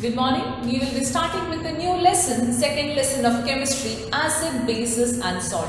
Good morning. We will be starting with a new lesson, second lesson of chemistry, acid, bases and salt.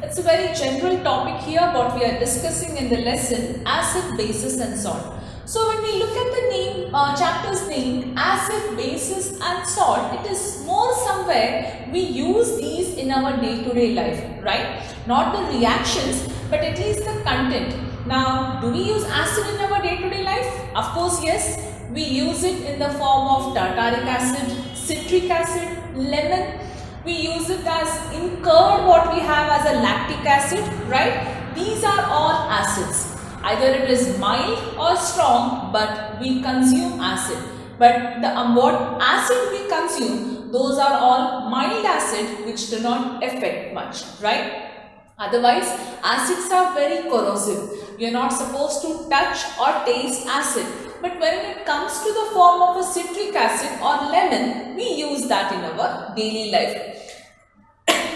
It's a very general topic here what we are discussing in the lesson, acid, bases and salt. So when we look at the name, chapter's name, acid, bases and salt, it is more somewhere we use these in our day-to-day life, right? Not the reactions, but at least the content. Now, do we use acid in our day-to-day life? Of course, yes. We use it in the form of tartaric acid, citric acid, lemon. We use it as in curd what we have as a lactic acid, right? These are all acids. Either it is mild or strong, but we consume acid. But the what acid we consume, those are all mild acid which do not affect much, right? Otherwise, acids are very corrosive. You are not supposed to touch or taste acid. But when it comes to the form of a citric acid or lemon, we use that in our daily life.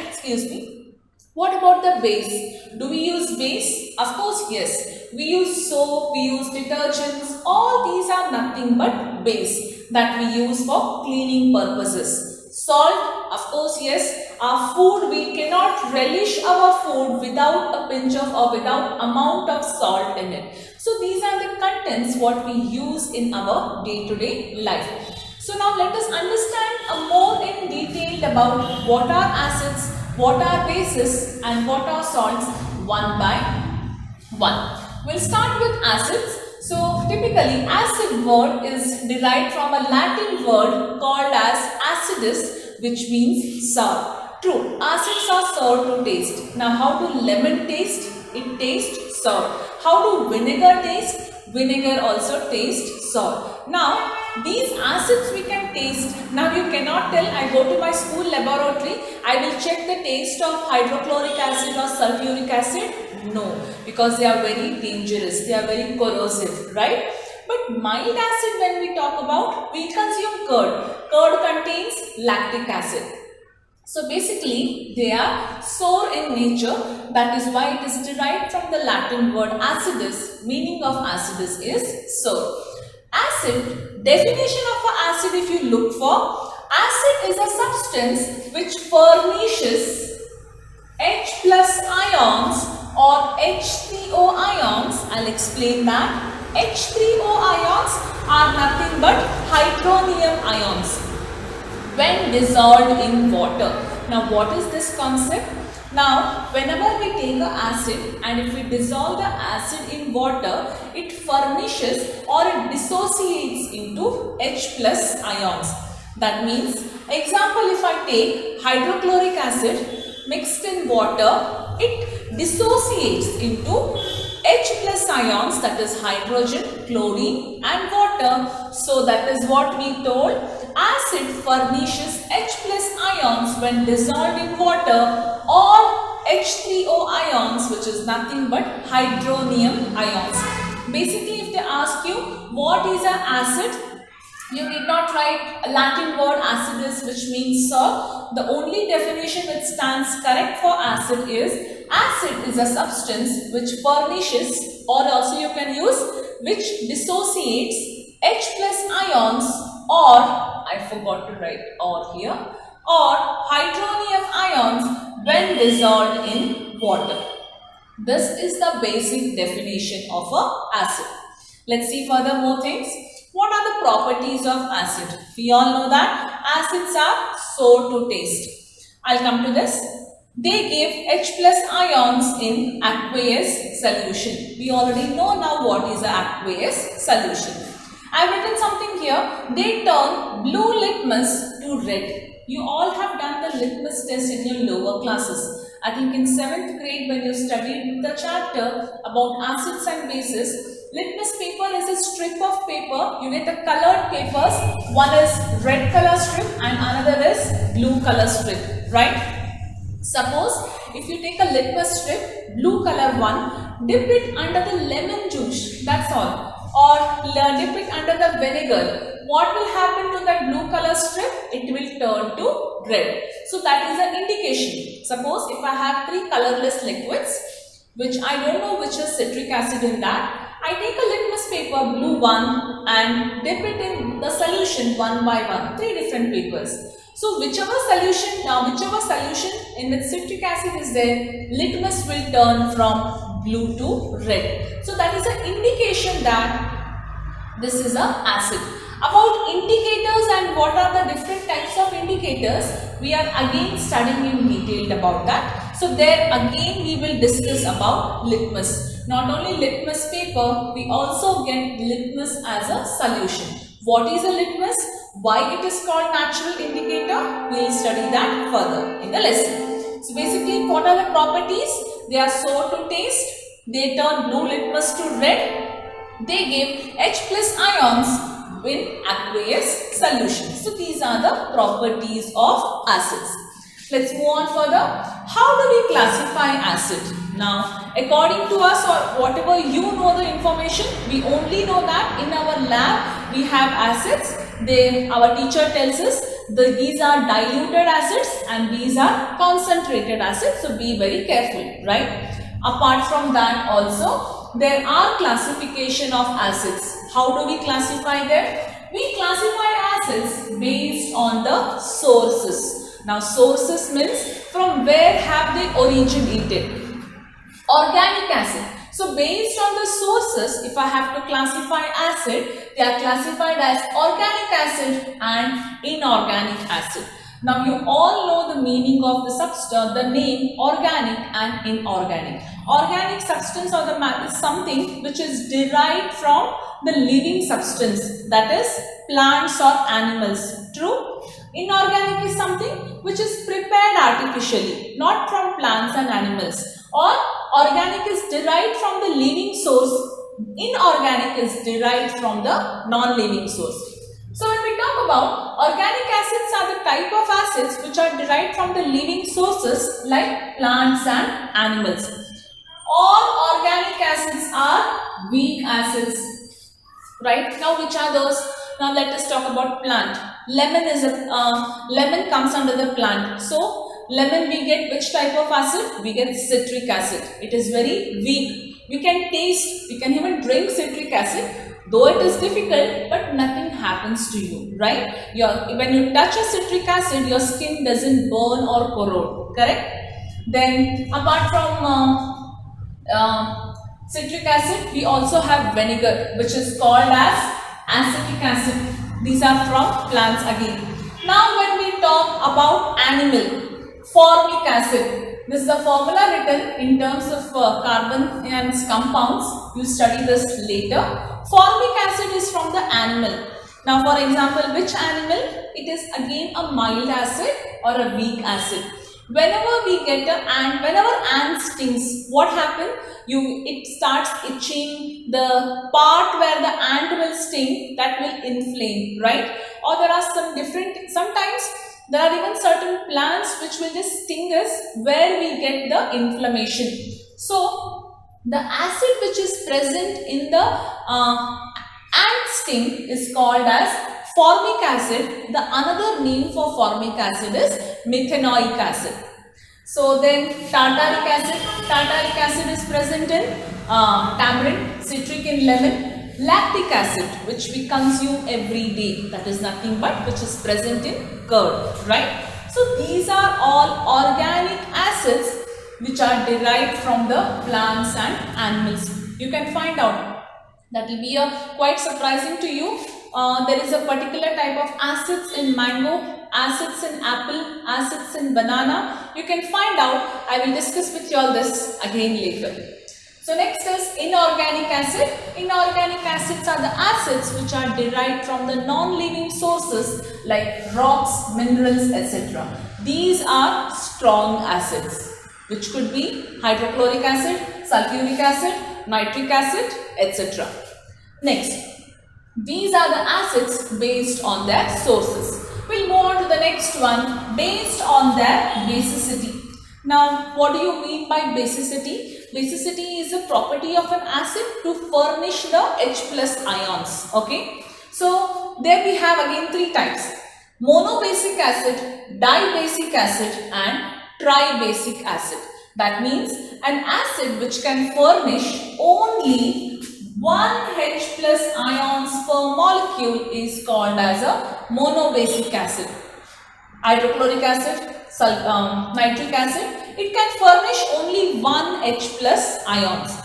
Excuse me. What about the base? Do we use base? Of course, yes. We use soap, we use detergents. All these are nothing but base that we use for cleaning purposes. Salt, of course, yes. Our food, we cannot relish our food without a pinch of or without amount of salt in it. So these are the contents what we use in our day-to-day life. So now let us understand more in detail about what are acids, what are bases and what are salts one by one. We'll start with acids. So typically acid word is derived from a Latin word called as acidus, which means sour. True, acids are sour to taste. Now how do lemon taste? It tastes sour. How do vinegar taste? Vinegar also tastes sour. Now these acids we can taste. Now you cannot tell I go to my school laboratory, I will check the taste of hydrochloric acid or sulfuric acid. No, because they are very dangerous, they are very corrosive, right? But mild acid when we talk about, we consume curd. Curd contains lactic acid. So basically they are sour in nature, that is why it is derived from the Latin word acidus. Meaning of acidus is sour. Acid, definition of an acid if you look for, acid is a substance which furnishes H plus ions or H3O ions. I'll explain that. H3O ions are nothing but hydronium ions when dissolved in water. Now what is this concept? Now whenever we take an acid and if we dissolve the acid in water, it furnishes or it dissociates into H plus ions. That means, example, if I take hydrochloric acid mixed in water, it dissociates into H plus ions, that is hydrogen, chlorine and water. So that is what we told. Acid furnishes H plus ions when dissolved in water or H3O ions, which is nothing but hydronium ions. Basically, if they ask you what is an acid, you did not write a Latin word acidus, which means sour. The only definition which stands correct for acid is a substance which furnishes, or also you can use which dissociates H plus ions, or I forgot to write or here, or hydronium ions when dissolved in water. This is the basic definition of an acid. Let's see further more things. What are the properties of acid? We all know that acids are sour to taste. I'll come to this. They give H plus ions in aqueous solution. We already know now what is an aqueous solution. I've written something here. They turn blue litmus to red. You all have done the litmus test in your lower classes. I think in 7th grade when you studied the chapter about acids and bases, litmus paper is a strip of paper. You get the colored papers. One is red color strip and another is blue color strip, right? Suppose if you take a litmus strip, blue color one, dip it under the lemon juice, that's all. Or dip it under the vinegar. What will happen to that blue color strip? It will turn to red. So that is an indication. Suppose if I have 3 colorless liquids, which I don't know which is citric acid in that, I take a litmus paper, blue one, and dip it in the solution one by one, 3 different papers. So whichever solution in which citric acid is there, litmus will turn from blue to red. So that is an indication that this is an acid. About indicators and what are the different types of indicators, we are again studying in detail about that. So there again we will discuss about litmus. Not only litmus paper, we also get litmus as a solution. What is a litmus? Why it is called natural indicator? We will study that further in the lesson. So basically, what are the properties? They are sour to taste. They turn blue litmus to red. They give H plus ions in aqueous solution. So these are the properties of acids. Let's move on further. How do we classify acid? Now, according to us or whatever you know the information, we only know that in our lab we have acids. Our teacher tells us these are diluted acids and these are concentrated acids. So be very careful, right? Apart from that also, there are classification of acids. How do we classify them? We classify acids based on the sources. Now sources means from where have they originated. Organic acid. So based on the sources, if I have to classify acid, they are classified as organic acid and inorganic acid. Now you all know the meaning of the substance, the name organic and inorganic. Organic substance or the is something which is derived from the living substance, that is plants or animals. True? Inorganic is something which is prepared artificially, not from plants and animals. Or organic is derived from the living source. Inorganic is derived from the non-living source. So when we talk about organic acids are the type of acids which are derived from the living sources like plants and animals. All organic acids are weak acids. Right? Now which are those? Now let us talk about plant. Lemon comes under the plant. So lemon we get which type of acid? We get citric acid. It is very weak. We can taste, we can even drink citric acid. Though it is difficult, but nothing happens to you, right? When you touch a citric acid, your skin doesn't burn or corrode, correct? Then apart from citric acid, we also have vinegar, which is called as acetic acid. These are from plants again. Now when we talk about animal, formic acid. This is the formula written in terms of carbon and compounds. You study this later. Formic acid is from the animal. Now for example, which animal? It is again a mild acid or a weak acid. Whenever we get whenever ant stings, what happens? It starts itching the part where the ant will sting, that will inflame, right? Or there are sometimes there are even certain plants which will just sting us where we get the inflammation. So the acid which is present in the ant sting is called as formic acid. The another name for formic acid is methanoic acid. So then tartaric acid is present in tamarind, citric in lemon. Lactic acid, which we consume every day, that is nothing but which is present in curd, right? So these are all organic acids which are derived from the plants and animals. You can find out. That will be quite surprising to you. There is a particular type of acids in mango, acids in apple, acids in banana. You can find out. I will discuss with you all this again later. So next is inorganic acid. Inorganic acids are the acids which are derived from the non-living sources like rocks, minerals, etc. These are strong acids, which could be hydrochloric acid, sulfuric acid, nitric acid, etc. Next, these are the acids based on their sources. We'll move on to the next one, based on their basicity. Now, what do you mean by basicity? Basicity is a property of an acid to furnish the H plus ions. Okay. So, there we have again 3 types. Monobasic acid, dibasic acid and tribasic acid. That means an acid which can furnish only one H plus ions per molecule is called as a monobasic acid. Hydrochloric acid, nitric acid, it can furnish only one H plus ions.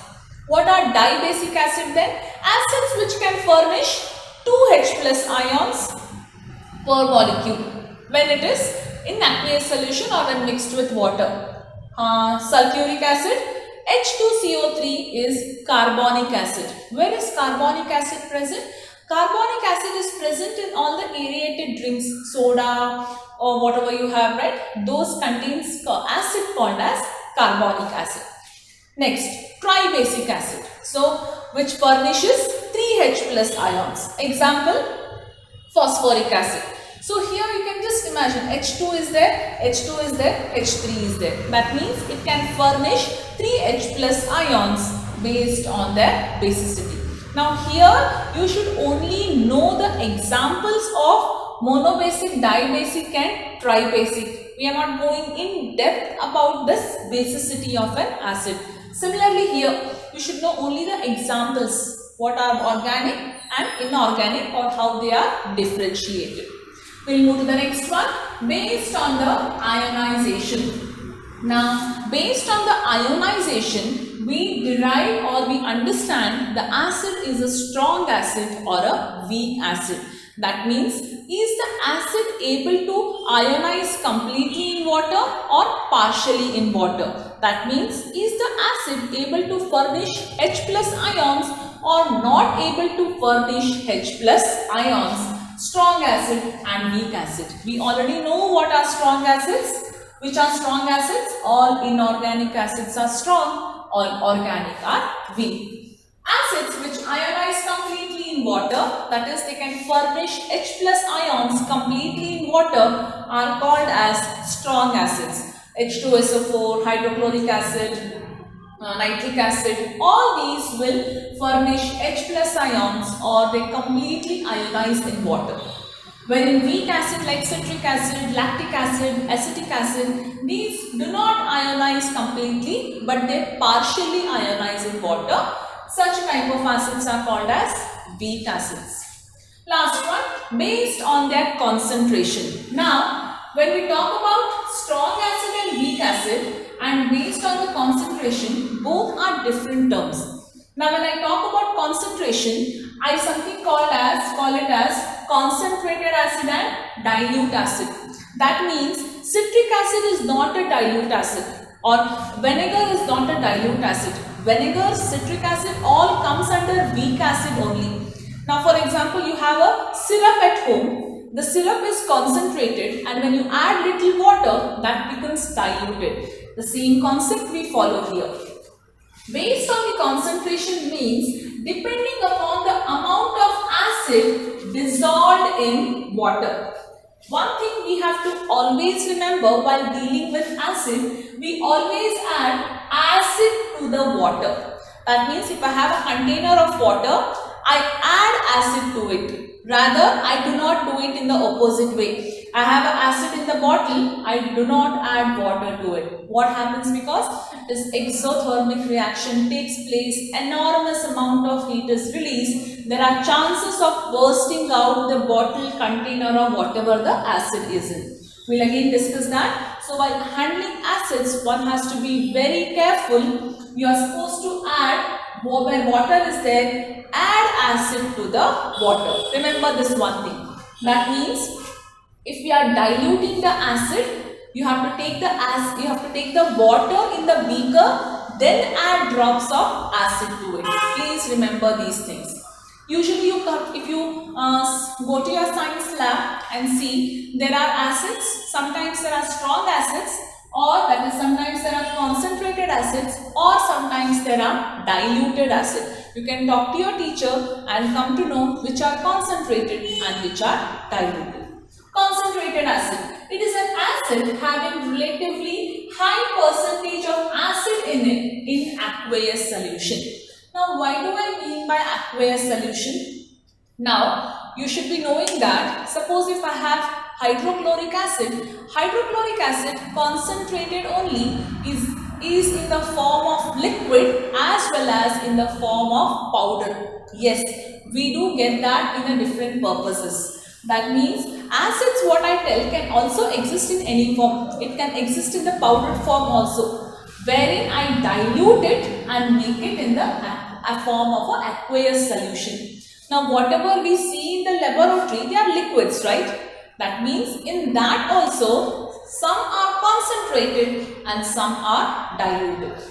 What are dibasic acid then? Acids which can furnish 2 H plus ions per molecule when it is in aqueous solution or when mixed with water. Sulfuric acid, H2CO3 is carbonic acid. Where is carbonic acid present? Carbonic acid is present in all the aerated drinks, soda or whatever you have, right? Those contains acid called as carbonic acid. Next, tribasic acid. So, which furnishes 3H plus ions. Example, phosphoric acid. So here you can just imagine H2 is there, H2 is there, H3 is there. That means it can furnish 3H plus ions based on their basicity. Now here you should only know the examples of monobasic, dibasic and tribasic. We are not going in depth about this basicity of an acid. Similarly here you should know only the examples, what are organic and inorganic or how they are differentiated. We'll move to the next one, based on the ionization. Now, based on the ionization, we derive or we understand the acid is a strong acid or a weak acid. That means, is the acid able to ionize completely in water or partially in water? That means, is the acid able to furnish H plus ions or not able to furnish H plus ions? Strong acid and weak acid. We already know what are strong acids. Which are strong acids? All inorganic acids are strong, all organic are weak. Acids which ionize completely in water, that is they can furnish H plus ions completely in water, are called as strong acids. H2SO4, hydrochloric acid, nitric acid, all these will furnish H plus ions or they completely ionize in water. When in weak acid like citric acid, lactic acid, acetic acid, these do not ionize completely but they partially ionize in water. Such type of acids are called as weak acids. Last one, based on their concentration. Now, when we talk about strong acid and weak acid, and based on the concentration, both are different terms. Now when I talk about concentration, I call it as concentrated acid and dilute acid. That means citric acid is not a dilute acid or vinegar is not a dilute acid. Vinegar, citric acid all comes under weak acid only. Now for example, you have a syrup at home. The syrup is concentrated and when you add little water, that becomes diluted. The same concept we follow here. Based on the concentration means depending upon the amount of acid dissolved in water. One thing we have to always remember while dealing with acid, we always add acid to the water. That means if I have a container of water, I add acid to it. Rather, I do not do it in the opposite way. I have an acid in the bottle, I do not add water to it. What happens? Because this exothermic reaction takes place, enormous amount of heat is released, there are chances of bursting out the bottle, container or whatever the acid is in. We'll again discuss that. So while handling acids, one has to be very careful. You are supposed to add, when water is there, add acid to the water. Remember this one thing. That means if we are diluting the acid, you have to take the water in the beaker, then add drops of acid to it. Please remember these things. Usually if you go to your science lab and see, there are acids, sometimes there are strong acids, or that is sometimes there are concentrated acids, or sometimes there are diluted acid. You can talk to your teacher and come to know which are concentrated and which are diluted. Concentrated acid. It is an acid having relatively high percentage of acid in it in aqueous solution. Now, why do I mean by aqueous solution? Now, you should be knowing that suppose if I have hydrochloric acid concentrated only is is in the form of liquid as well as in the form of powder. Yes, we do get that in a different purposes. That means acids, what I tell, can also exist in any form. It can exist in the powdered form also, wherein I dilute it and make it in the form of an aqueous solution. Now whatever we see in the laboratory, they are liquids, right? That means in that also some are concentrated and some are diluted.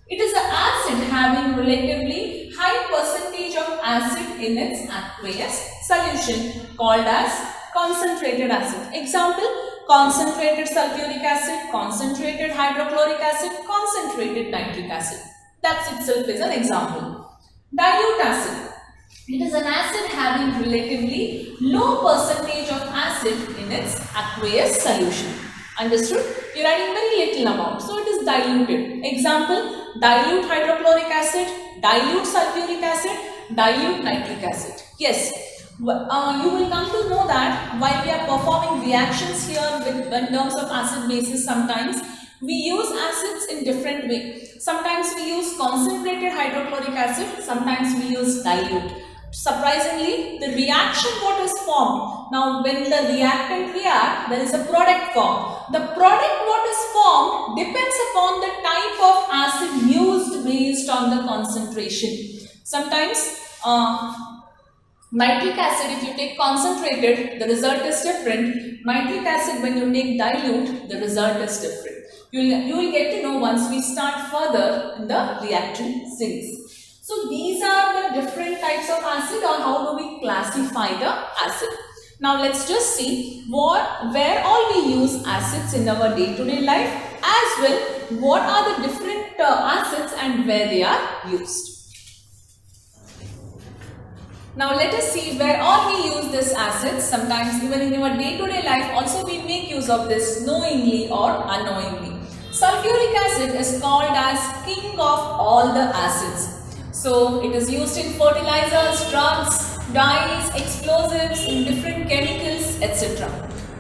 It is an acid having relatively high percentage of acid in its aqueous solution called as concentrated acid. Example, concentrated sulfuric acid, concentrated hydrochloric acid, concentrated nitric acid. That itself is an example. Dilute acid. It is an acid having relatively low percentage of acid in its aqueous solution. Understood? You are adding very little amount, so it is diluted. Example, dilute hydrochloric acid, dilute sulfuric acid, dilute nitric acid. Yes, you will come to know that while we are performing reactions here in terms of acid bases, sometimes we use acids in different way. Sometimes we use concentrated hydrochloric acid, sometimes we use dilute. Surprisingly, the reaction what is formed, now when the reactant react, there is a product formed. The product what is formed depends upon the type of acid used based on the concentration. Sometimes nitric acid, if you take concentrated, the result is different. Nitric acid, when you take dilute, the result is different. You will get to know once we start further in the reaction series. So these are the different types of acid, or how do we classify the acid. Now let's just see where all we use acids in our day-to-day life, as well what are the different acids and where they are used. Now let us see where all we use this acids. Sometimes even in our day-to-day life also we make use of this knowingly or unknowingly. Sulfuric acid is called as king of all the acids. So it is used in fertilizers, drugs, dyes, explosives, in different chemicals, etc.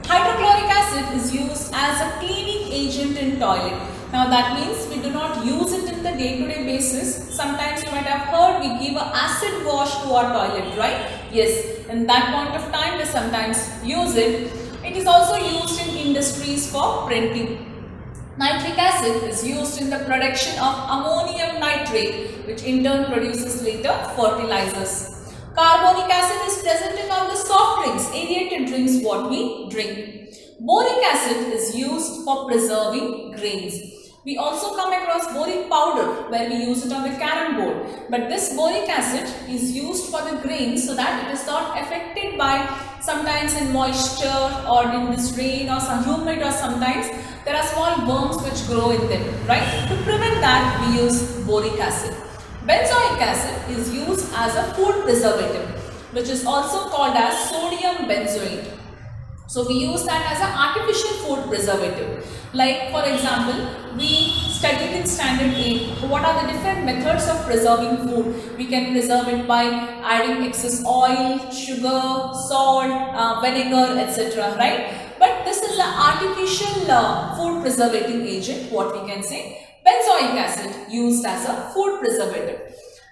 Hydrochloric acid is used as a cleaning agent in toilet. Now that means we do not use it in the day-to-day basis. Sometimes you might have heard we give an acid wash to our toilet, right? Yes, in that point of time we sometimes use it. It is also used in industries for printing. Nitric acid is used in the production of ammonium nitrate, which in turn produces later fertilizers. Carbonic acid is present in all the soft drinks, aerated drinks what we drink. Boric acid is used for preserving grains. We also come across boric powder where we use it on the carom board. But this boric acid is used for the grains so that it is not affected by sometimes in moisture or in this rain or some humid, or sometimes there are small worms which grow in them, right? To prevent that, we use boric acid. Benzoic acid is used as a food preservative, which is also called as sodium benzoate. So we use that as an artificial food preservative. Like for example, we studied in standard 8 what are the different methods of preserving food. We can preserve it by adding excess oil, sugar, salt, vinegar, etc. Right? But this is an artificial food preservating agent, what we can say. Benzoic acid used as a food preservative.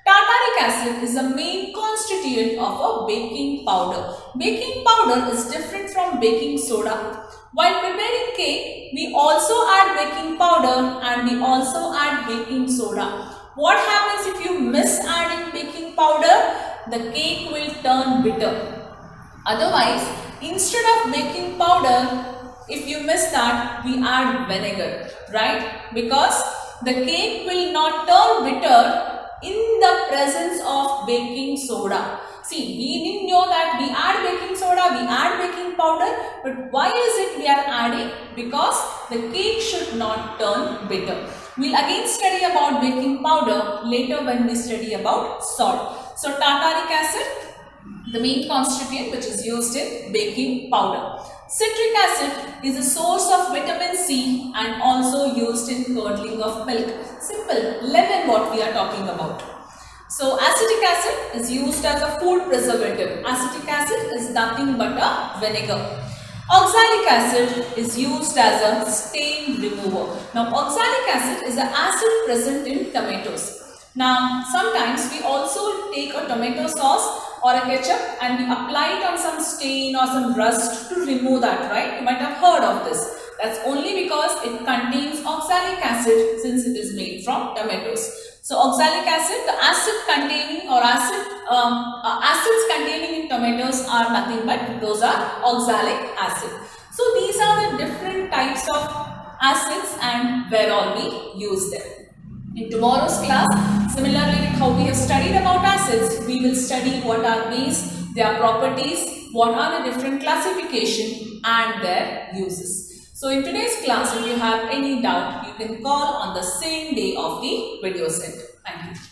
Tartaric acid is the main constituent of a baking powder. Baking powder is different from baking soda. While preparing cake, we also add baking powder and we also add baking soda. What happens if you miss adding baking powder? The cake will turn bitter. Otherwise, instead of baking powder, if you miss that, we add vinegar, right? Because the cake will not turn bitter in the presence of baking soda. See, we didn't know that we add baking soda, we add baking powder, but why is it we are adding? Because the cake should not turn bitter. We'll again study about baking powder later when we study about salt. So, tartaric acid, the main constituent which is used in baking powder. Citric acid is a source of vitamin C and also used in curdling of milk. Simple, lemon what we are talking about. So acetic acid is used as a food preservative. Acetic acid is nothing but a vinegar. Oxalic acid is used as a stain remover. Now, oxalic acid is an acid present in tomatoes. Now, sometimes we also take a tomato sauce or a ketchup and we apply it on some stain or some rust to remove that, right? You might have heard of this. That's only because it contains oxalic acid since it is made from tomatoes. So, oxalic acid, the acid containing or acids containing in tomatoes are nothing but those are oxalic acid. So, these are the different types of acids and where all we use them. In tomorrow's class, similarly with how we have studied about acids, we will study what are these, their properties, what are the different classification and their uses. So in today's class, if you have any doubt, you can call on the same day of the video set. Thank you.